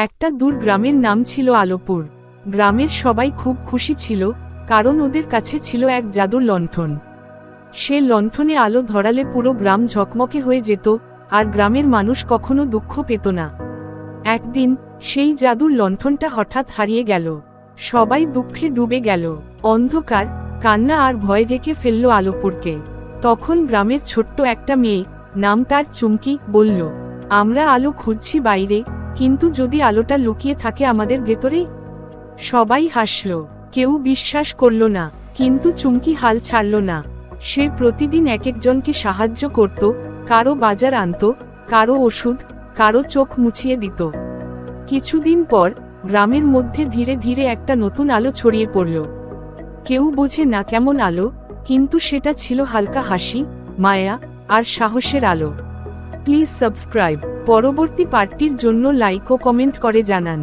একটা দূর গ্রামের নাম ছিল আলোপুর। গ্রামের সবাই খুব খুশি ছিল, কারণ ওদের কাছে ছিল এক জাদুর লণ্ঠন। সে লণ্ঠনে আলো ধরালে পুরো গ্রাম ঝকমকে হয়ে যেত, আর গ্রামের মানুষ কখনো দুঃখ পেত না। একদিন সেই জাদুর লণ্ঠনটা হঠাৎ হারিয়ে গেল। সবাই দুঃখে ডুবে গেল। অন্ধকার, কান্না আর ভয় ঢেকে ফেলল আলোপুরকে। তখন গ্রামের ছোট্ট একটা মেয়ে, নাম তার চুমকি, বলল, আমরা আলো খুঁজছি বাইরে, কিন্তু যদি আলোটা লুকিয়ে থাকে আমাদের ভেতরে? সবাই হাসল, কেউ বিশ্বাস করল না, কিন্তু চুমকি হাল ছাড়ল না। সে প্রতিদিন এক একজনকে সাহায্য করত, কারো বাজার আনত, কারো ওষুধ, কারো চোখ মুছিয়ে দিত। কিছুদিন পর গ্রামের মধ্যে ধীরে ধীরে একটা নতুন আলো ছড়িয়ে পড়ল। কেউ বোঝে না কেমন আলো, কিন্তু সেটা ছিল হালকা হাসি, মায়া আর সাহসের আলো। Please subscribe. পরবর্তী পার্টটির জন্য লাইক ও কমেন্ট করে জানান।